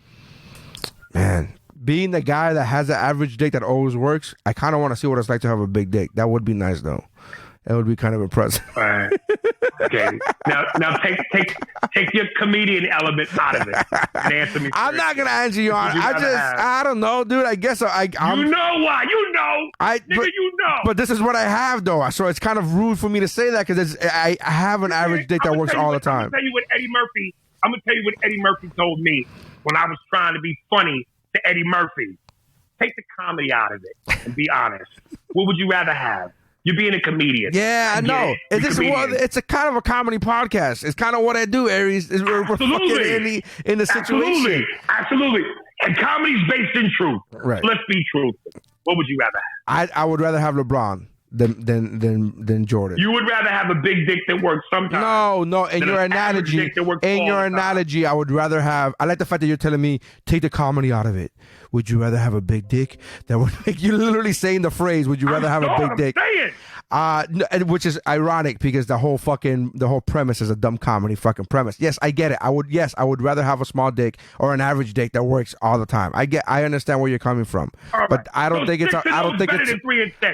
Man, being the guy that has an average dick that always works, I kind of want to see what it's like to have a big dick. That would be nice, though. That would be kind of impressive. All right. Okay. Now take your comedian element out of it and answer me. I'm not gonna answer you on. I don't know, dude. I guess I'm. You know why? You know. You know. But this is what I have, though. So it's kind of rude for me to say that because I have an average dick that works all the time. I'm gonna tell you what Eddie Murphy told me when I was trying to be funny to Eddie Murphy. Take the comedy out of it and be honest. What would you rather have? You're being a comedian. Yeah, I know. It's a kind of a comedy podcast. It's kind of what I do, Aries. We're fucking in the situation. Absolutely. And comedy's based in truth. Right. Let's be truthful. What would you rather have? I would rather have LeBron than Jordan. You would rather have a big dick that works sometimes. No. In your analogy, I would rather have. I like the fact that you're telling me take the comedy out of it. Would you rather have a big dick that would make you literally saying the phrase? Would you rather have a big dick? Which is ironic because the whole premise is a dumb comedy fucking premise. Yes, I get it. I would rather have a small dick or an average dick that works all the time. I understand where you're coming from, right. but I don't think it's. I don't think it's.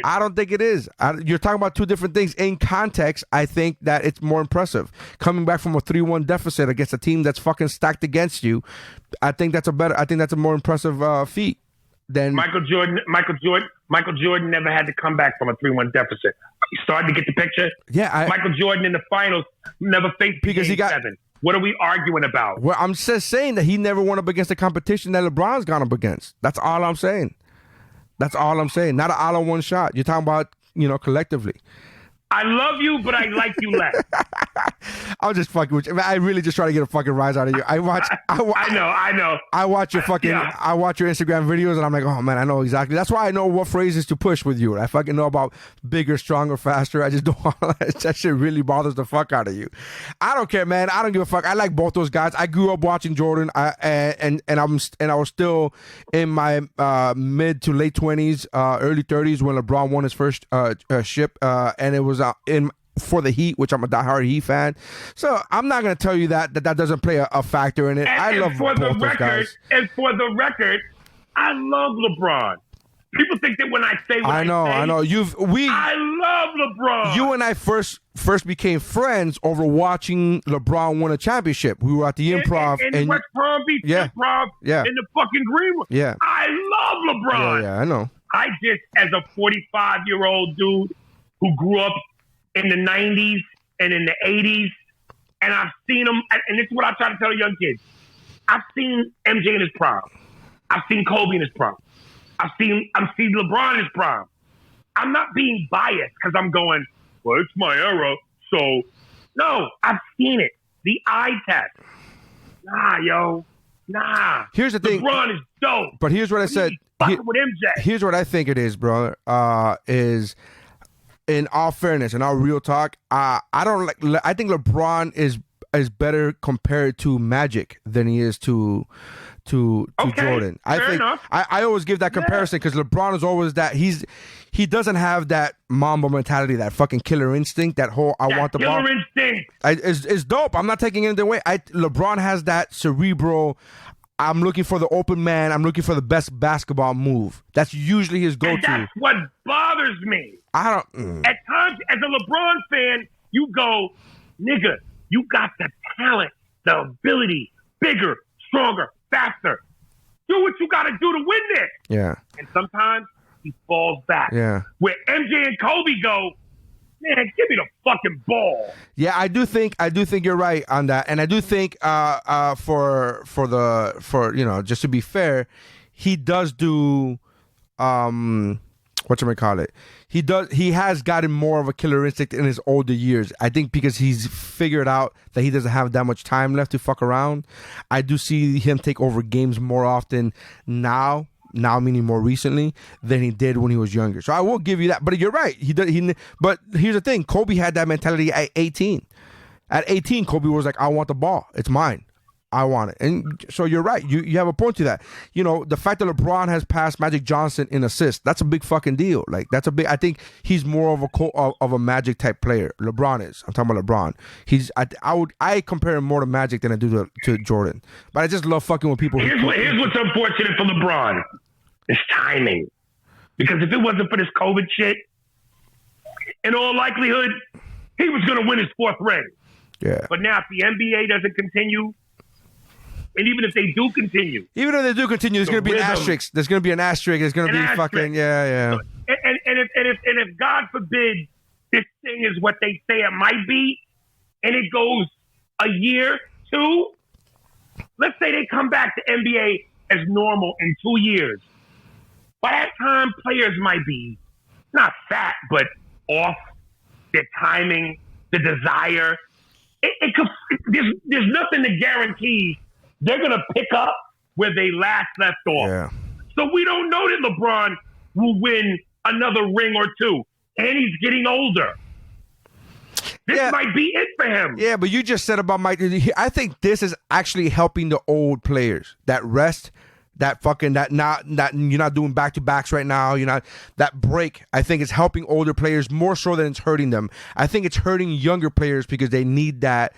I don't think it is. You're talking about two different things. In context, I think that it's more impressive coming back from a 3-1 deficit against a team that's fucking stacked against you. I think that's a more impressive feat than Michael Jordan. Michael Jordan never had to come back from a 3-1 deficit. You started to get the picture? Yeah. Michael Jordan in the finals never faced because he got 7. What are we arguing about? Well, I'm just saying that he never went up against the competition that LeBron's gone up against. That's all I'm saying. Not an all-in-one shot. You're talking about, collectively. I love you, but I like you less. I was just fucking with you. I really just try to get a fucking rise out of you. I know. I watch your fucking. Yeah. I watch your Instagram videos, and I'm like, oh man, I know exactly. That's why I know what phrases to push with you. I fucking know about bigger, stronger, faster. I just don't. That shit really bothers the fuck out of you. I don't care, man. I don't give a fuck. I like both those guys. I grew up watching Jordan. I was still in my mid to late 20s, early 30s when LeBron won his first ship, and it was for the Heat, which I'm a diehard Heat fan. So I'm not going to tell you that doesn't play a factor in it. I love both those guys. And for the record, I love LeBron. People think that when I say what I know. I know. I love LeBron. You and I first became friends over watching LeBron win a championship. We were at the Improv in West Palm Beach Improv in the fucking Greenwood. Yeah. I love LeBron. Yeah, I know. I just, as a 45-year-old dude who grew up in the 90s and in the 80s, and I've seen him, and this is what I try to tell young kids. I've seen MJ in his prime. I've seen Kobe in his prime. I've seen LeBron in his prime. I'm not being biased because I'm going, well, it's my era, so no, I've seen it. The eye test. Nah. Here's the thing. LeBron is dope. But here's what I said. With MJ. Here's what I think it is, brother. Is in all fairness and all real talk, I think LeBron is better compared to Magic than he is to Jordan. I always give that comparison because LeBron is always that he doesn't have that Mamba mentality, that fucking killer instinct, that whole I want the ball. Killer instinct. It's dope. I'm not taking anything away. LeBron has that cerebral. I'm looking for the open man. I'm looking for the best basketball move. That's usually his go-to. And that's what bothers me. At times, as a LeBron fan, you go, nigga, you got the talent, the ability, bigger, stronger, faster. Do what you got to do to win this. Yeah. And sometimes he falls back. Yeah. Where MJ and Kobe go, man, give me the fucking ball. Yeah, I do think you're right on that, and I do think for just to be fair, he does do whatchamacallit. He has gotten more of a killer instinct in his older years. I think because he's figured out that he doesn't have that much time left to fuck around. I do see him take over games more often now meaning more recently, than he did when he was younger. So I will give you that. But you're right. But here's the thing. Kobe had that mentality at 18. At 18, Kobe was like, I want the ball. It's mine. I want it. And so you're right. You have a point to that. The fact that LeBron has passed Magic Johnson in assists, that's a big fucking deal. Like, I think he's more of a Magic type player. LeBron is. I'm talking about LeBron. I compare him more to Magic than I do to Jordan. But I just love fucking with people. Here's what's unfortunate for LeBron. It's timing. Because if it wasn't for this COVID shit, in all likelihood, he was going to win his 4th ring. Yeah. But now if the NBA doesn't continue, and even if they do continue, there's going to be an asterisk. There's going to be an asterisk. There's going to be fucking yeah. And if God forbid this thing is what they say it might be, and it goes a year, 2, let's say they come back to NBA as normal in 2 years. By that time, players might be not fat, but off. Their timing, the desire. There's nothing to guarantee they're going to pick up where they last left off. Yeah. So we don't know that LeBron will win another ring or 2. And he's getting older. This might be it for him. Yeah, but you just said about Mike. I think this is actually helping the old players that rest. that you're not doing back-to-backs right now. You're not that break. I think it's helping older players more so than it's hurting them. I think it's hurting younger players because they need that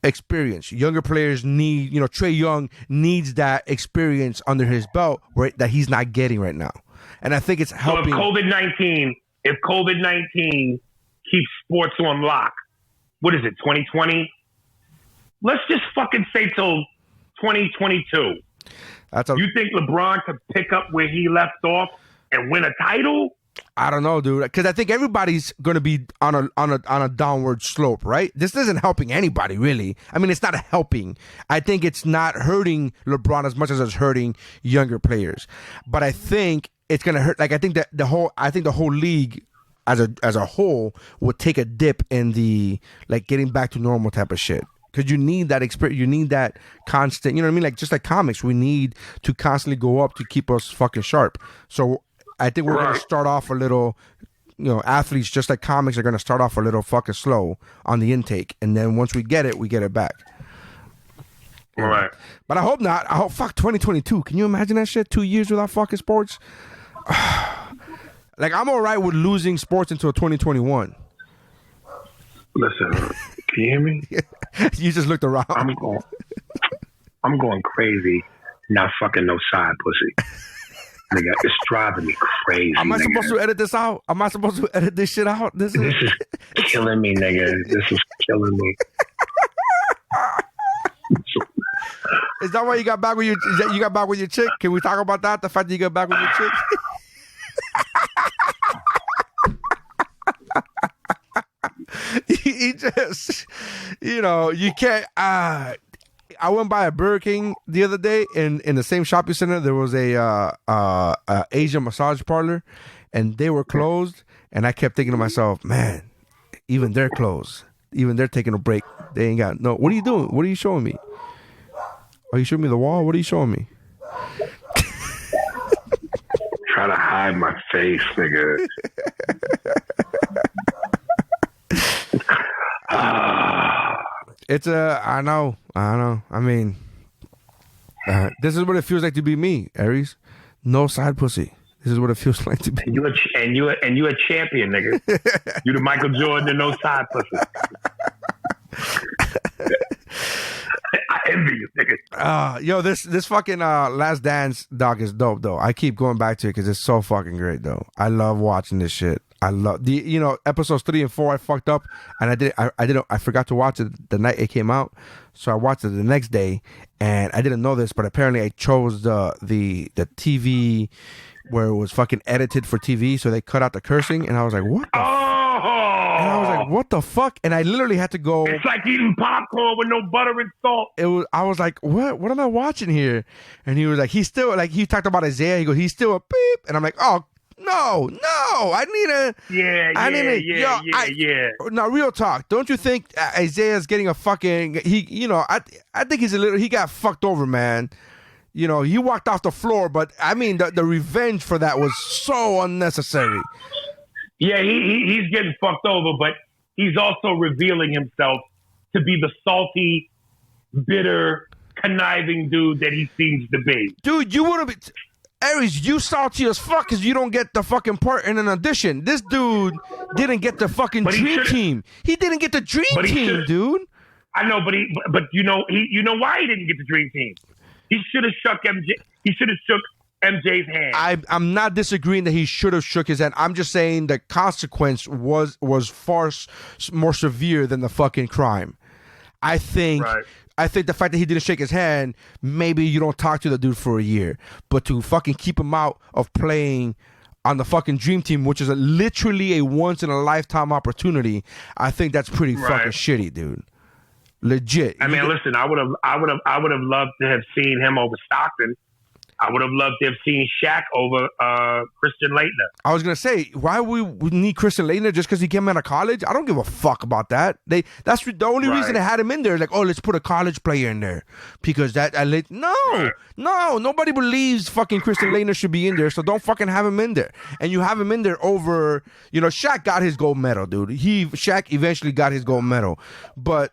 experience. Younger players need, Trae Young needs that experience under his belt that he's not getting right now. And I think it's helping. So if COVID-19 keeps sports on lock, what is it, 2020? Let's just fucking say till 2022. You think LeBron could pick up where he left off and win a title? I don't know, dude. Because I think everybody's going to be on a downward slope, right? This isn't helping anybody, really. I mean, it's not helping. I think it's not hurting LeBron as much as it's hurting younger players. But I think it's going to hurt. Like, I think that the whole league as a whole would take a dip in the getting back to normal type of shit. Because you need that experience, you need that constant, you know what I mean? Like, just like comics, we need to constantly go up to keep us fucking sharp. So I think we're going to start off a little, athletes, just like comics, are going to start off a little fucking slow on the intake. And then once we get it back. All right. But I hope not. I hope, 2022. Can you imagine that shit? 2 years without fucking sports? I'm all right with losing sports until 2021. Listen, can you hear me? You just looked around. I'm going crazy. Not fucking no side pussy. Nigga, it's driving me crazy. Am I supposed to edit this out? Am I supposed to edit this shit out? This is killing me, nigga. This is killing me. Is that why you got back with your chick? Can we talk about that? The fact that you got back with your chick? He just, you can't. I went by a Burger King the other day, and in the same shopping center there was a Asian massage parlor, and they were closed. And I kept thinking to myself, man, even they're closed. Even they're taking a break. They ain't got no. What are you doing? What are you showing me? Are you showing me the wall? What are you showing me? Try to hide my face, nigga. I know. I mean, this is what it feels like to be me, Aries. No side pussy. This is what it feels like to be. And you a champion, nigga. You the Michael Jordan and no side pussy. I envy you, nigga. Yo, this fucking Last Dance doc is dope, though. I keep going back to it because it's so fucking great, though. I love watching this shit. I love episodes 3 and 4. I fucked up, and I forgot to watch it the night it came out, so I watched it the next day, and I didn't know this, but apparently I chose the TV where it was fucking edited for TV, so they cut out the cursing, and I was like, what the and I was like, what the fuck? And I literally had to go. It's like eating popcorn with no butter and salt. I was like, what am I watching here? And he was like, he's still, like, he talked about Isaiah. He goes, he's still a beep. And I'm like, oh, no, I need a. Yeah. No, real talk. Don't you think Isaiah's getting a fucking, I think he got fucked over, man. He walked off the floor, but I mean, the revenge for that was so unnecessary. Yeah, he's getting fucked over, but he's also revealing himself to be the salty, bitter, conniving dude that he seems to be. Dude, you would have Aries, you salty as fuck because you don't get the fucking part in an audition. This dude didn't get the fucking dream team. He didn't get the dream team, dude. I know, but you know why he didn't get the dream team. He should have shook MJ. He should have shook MJ's hand. I'm not disagreeing that he should have shook his hand. I'm just saying the consequence was far more severe than the fucking crime. I think the fact that he didn't shake his hand, maybe you don't talk to the dude for a year, but to fucking keep him out of playing on the fucking dream team, which is literally a once in a lifetime opportunity, I think that's pretty fucking shitty, dude. Legit. I mean, listen, I would have loved to have seen him over Stockton. I would have loved to have seen Shaq over Christian Laettner. I was gonna say, why we need Christian Laettner just because he came out of college? I don't give a fuck about that. That's the only reason they had him in there. Like, oh, let's put a college player in there because no, nobody believes fucking Christian Laettner should be in there. So don't fucking have him in there. And you have him in there over, Shaq got his gold medal, dude. Shaq eventually got his gold medal, but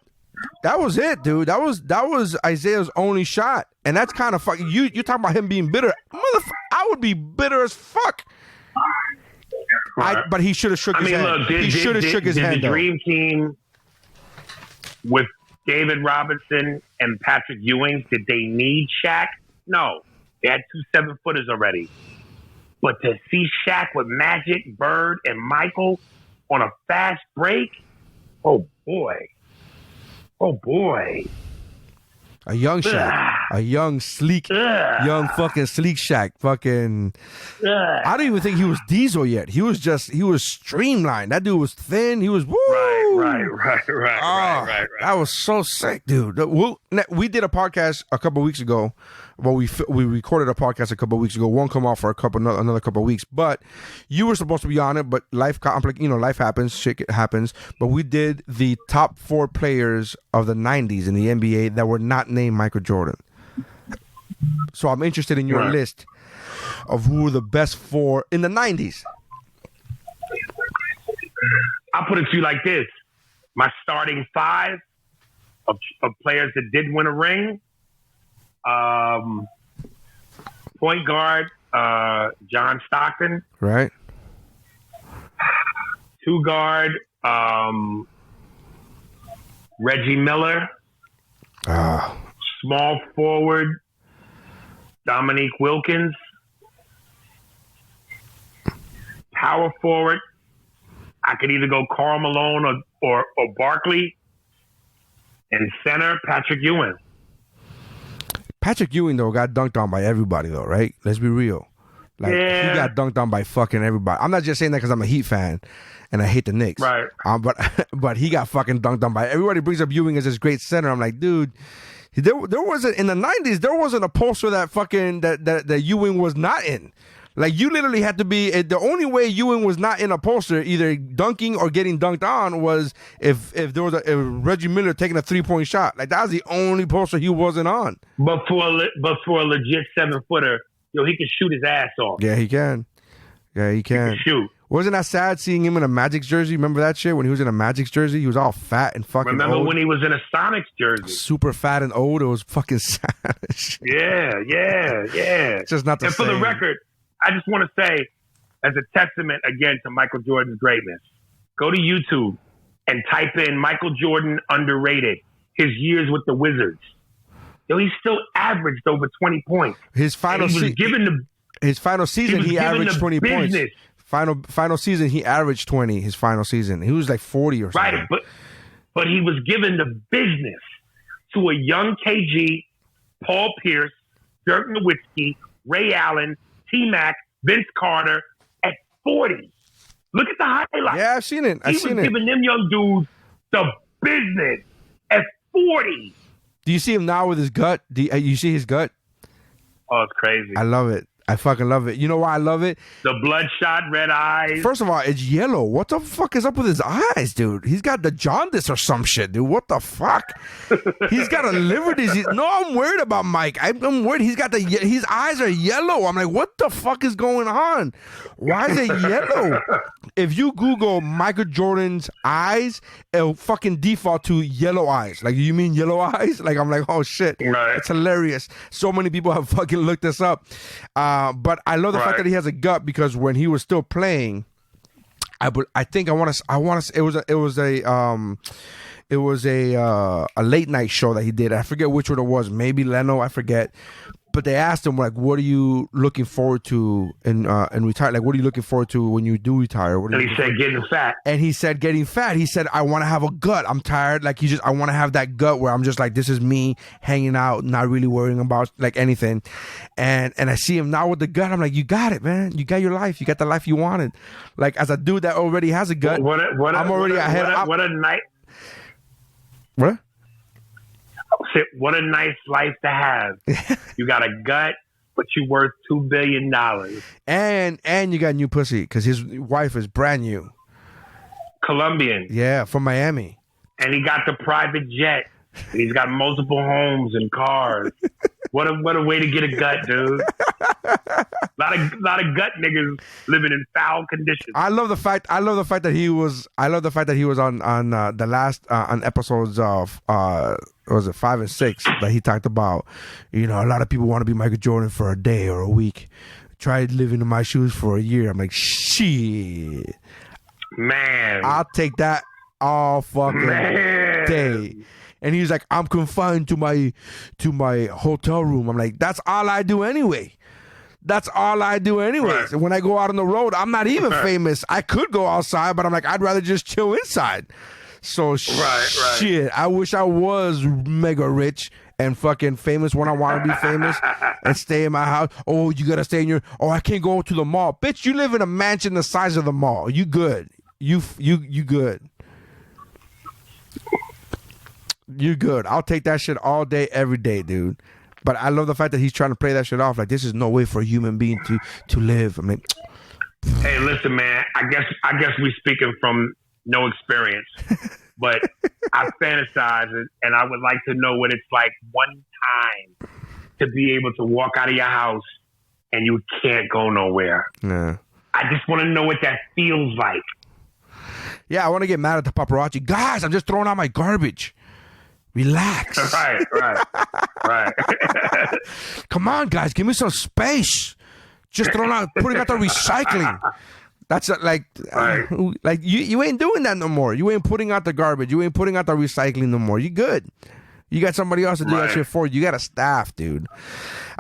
That was it, dude. That was Isaiah's only shot, and that's kind of fucking. You talking about him being bitter? I would be bitter as fuck. But he should have shook his hand. Look, he should have shook his hand. The Dream Team with David Robinson and Patrick Ewing, did they need Shaq? No, they had 2 7-footers already. But to see Shaq with Magic, Bird, and Michael on a fast break, oh boy. A young Shaq. A young, sleek, young fucking sleek Shaq. Fucking. I don't even think he was Diesel yet. He was streamlined. That dude was thin. He was, woo. Right. That was so sick, dude. We did a podcast a couple weeks ago. Well, we recorded a podcast a couple of weeks ago. Won't come off for another couple of weeks. But you were supposed to be on it. But life happens. Shit happens. But we did the top 4 players of the 90s in the NBA that were not named Michael Jordan. So I'm interested in your list of who were the best 4 in the 90s. I'll put it to you like this. My starting 5 of players that did win a ring. Point guard, John Stockton. Right. 2 guard, Reggie Miller. Small forward, Dominique Wilkins. Power forward, I could either go Karl Malone or Barkley. And center, Patrick Ewing. Patrick Ewing, though, got dunked on by everybody, though, right? Let's be real. He got dunked on by fucking everybody. I'm not just saying that because I'm a Heat fan and I hate the Knicks. Right. But he got fucking dunked on by everybody. Brings up Ewing as this great center. I'm like, dude, there wasn't in the 90s. There wasn't a poster that fucking that Ewing was not in. Like, you literally had to be the only way Ewing was not in a poster, either dunking or getting dunked on, was if there was a Reggie Miller taking a 3-point shot. Like, that was the only poster he wasn't on. But for a legit 7-footer, he can shoot his ass off. Yeah, he can. He can shoot. Wasn't that sad seeing him in a Magic's jersey? Remember that shit when he was in a Magic's jersey? He was all fat and fucking Remember old. when he was in a Sonics jersey? Super fat and old. It was fucking sad. Yeah. It's just not the and same. For the record, I just want to say, as a testament again to Michael Jordan's greatness, go to YouTube and type in Michael Jordan underrated, his years with the Wizards. He still averaged over 20 points. His final season, he averaged 20 points. Final season, he averaged 20. His final season, he was like 40 or something. Right, but he was given the business to a young KG, Paul Pierce, Dirk Nowitzki, Ray Allen, T-Mac, Vince Carter at 40. Look at the highlights. Yeah, I've seen it. He was giving them young dudes the business at 40. Do you see him now with his gut? You see his gut? Oh, it's crazy. I love it. I fucking love it. You know why I love it? The bloodshot red eyes. First of all, it's yellow. What the fuck is up with his eyes, dude? He's got the jaundice or some shit, dude. What the fuck? He's got a liver disease. No, I'm worried about Mike. I'm worried. His eyes are yellow. I'm like, what the fuck is going on? Why is it yellow? If you Google Michael Jordan's eyes, it'll fucking default to yellow eyes. Like, you mean yellow eyes? Like, I'm like, oh shit. Right. It's hilarious. So many people have fucking looked this up. But I love the fact that he has a gut, because when he was still playing, it was a late night show that he did. I forget which one it was. Maybe Leno, I forget. But they asked him, like, what are you looking forward to in retire? Like, what are you looking forward to when you do retire? And he said getting fat. And he said getting fat. He said, I want to have a gut. I'm tired. Like, I want to have that gut where I'm just like, this is me hanging out, not really worrying about like anything. And I see him now with the gut. I'm like, you got it, man. You got your life. You got the life you wanted. Like, as a dude that already has a gut, I'm already ahead. What a night. What? What a nice life to have. You got a gut, but you worth $2 billion. And you got new pussy, because his wife is brand new. Colombian. Yeah, from Miami. And he got the private jet. And he's got multiple homes and cars. What a way to get a gut, dude. lot of gut niggas living in foul conditions. I love the fact that he was on the last on episodes of was it 5 and 6 that he talked about, a lot of people want to be Michael Jordan for a day or a week. Tried living in my shoes for a year. I'm like, shit. Man. I'll take that all fucking day. And he's like, I'm confined to my hotel room. I'm like, that's all I do anyway. Right. And when I go out on the road, I'm not even famous. I could go outside, but I'm like, I'd rather just chill inside. So shit, I wish I was mega rich and fucking famous when I want to be famous and stay in my house. Oh, you got to stay in I can't go to the mall. Bitch, you live in a mansion the size of the mall. You good. You good. You good. I'll take that shit all day, every day, dude. But I love the fact that he's trying to play that shit off. Like, this is no way for a human being to live. I mean, hey, listen, man. I guess we speaking from no experience, but I fantasize it, and I would like to know what it's like one time to be able to walk out of your house and you can't go nowhere. Yeah. I just want to know what that feels like. Yeah, I want to get mad at the paparazzi. Guys, I'm just throwing out my garbage. Relax. Right. Come on, guys, give me some space. Just putting out the recycling. That's like you ain't doing that no more. You ain't putting out the garbage. You ain't putting out the recycling no more. You good. You got somebody else to do that shit for you. You got a staff, dude.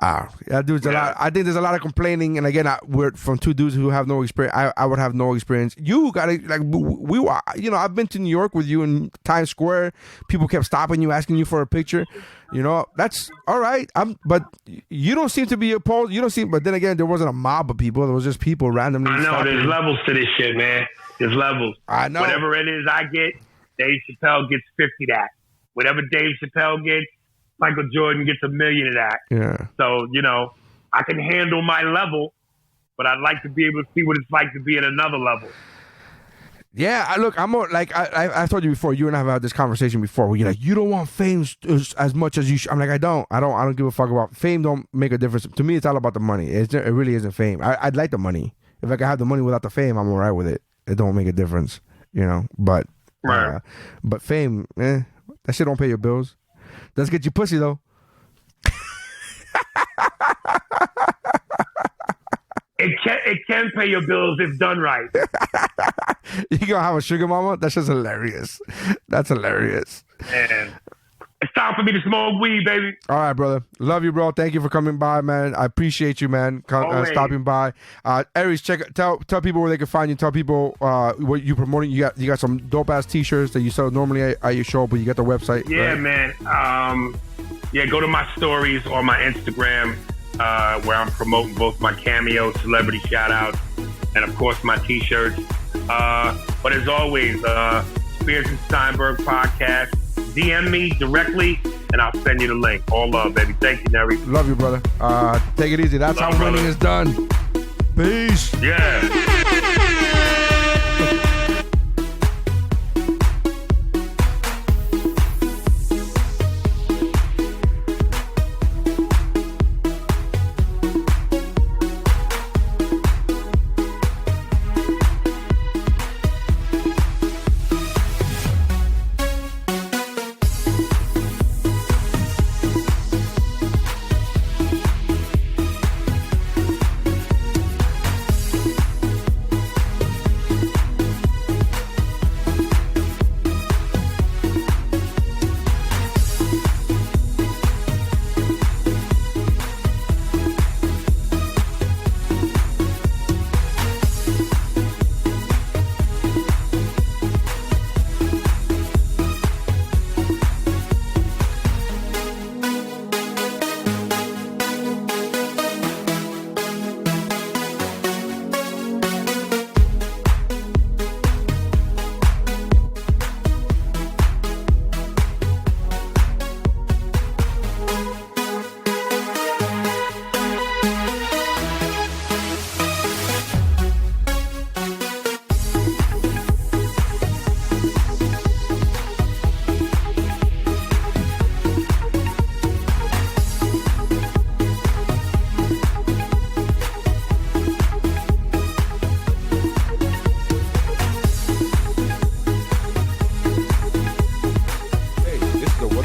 That dude's a lot. I think there's a lot of complaining, and again, we're from two dudes who have no experience. I would have no experience. You got to I've been to New York with you in Times Square. People kept stopping you, asking you for a picture. That's all right. But you don't seem to be opposed. You don't seem. But then again, there wasn't a mob of people. There was just people randomly. I know there's levels to this shit, man. There's levels. I know. Whatever it is I get, Dave Chappelle gets 50 that. Whatever Dave Chappelle gets, Michael Jordan gets 1 million of that. Yeah. So, I can handle my level, but I'd like to be able to see what it's like to be at another level. Yeah, I'm more like I told you before. You and I have had this conversation before. Where you're like, you don't want fame as much as you should. I'm like, I don't give a fuck about fame. Don't make a difference to me. It's all about the money. It really isn't fame. I'd like the money. If I could have the money without the fame, I'm alright with it. It don't make a difference, But but fame, that shit don't pay your bills. Does get you pussy though. It can pay your bills if done right. You gonna have a sugar mama? That's just hilarious. That's hilarious. And it's time for me to smoke weed, baby. All right, brother. Love you, bro. Thank you for coming by, man. I appreciate you, man. Stopping by. Aries, tell people where they can find you. Tell people what you promoting. You got some dope ass t-shirts that you sell normally at your show, but you got the website. Yeah, right? Man. Go to my stories or my Instagram where I'm promoting both my cameo, celebrity shout outs, and of course my t-shirts. But as always, Spears and Steinberg podcast. DM me directly, and I'll send you the link. All love, baby. Thank you, Neri. Love you, brother. Take it easy. That's how winning is done. Peace. Yeah.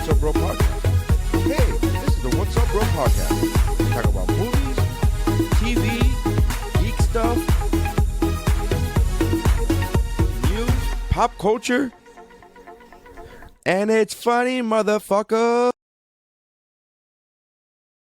Up Bro podcast. Hey, this is the What's Up Bro podcast. We talk about movies, TV, geek stuff, news, pop culture, and it's funny, motherfucker.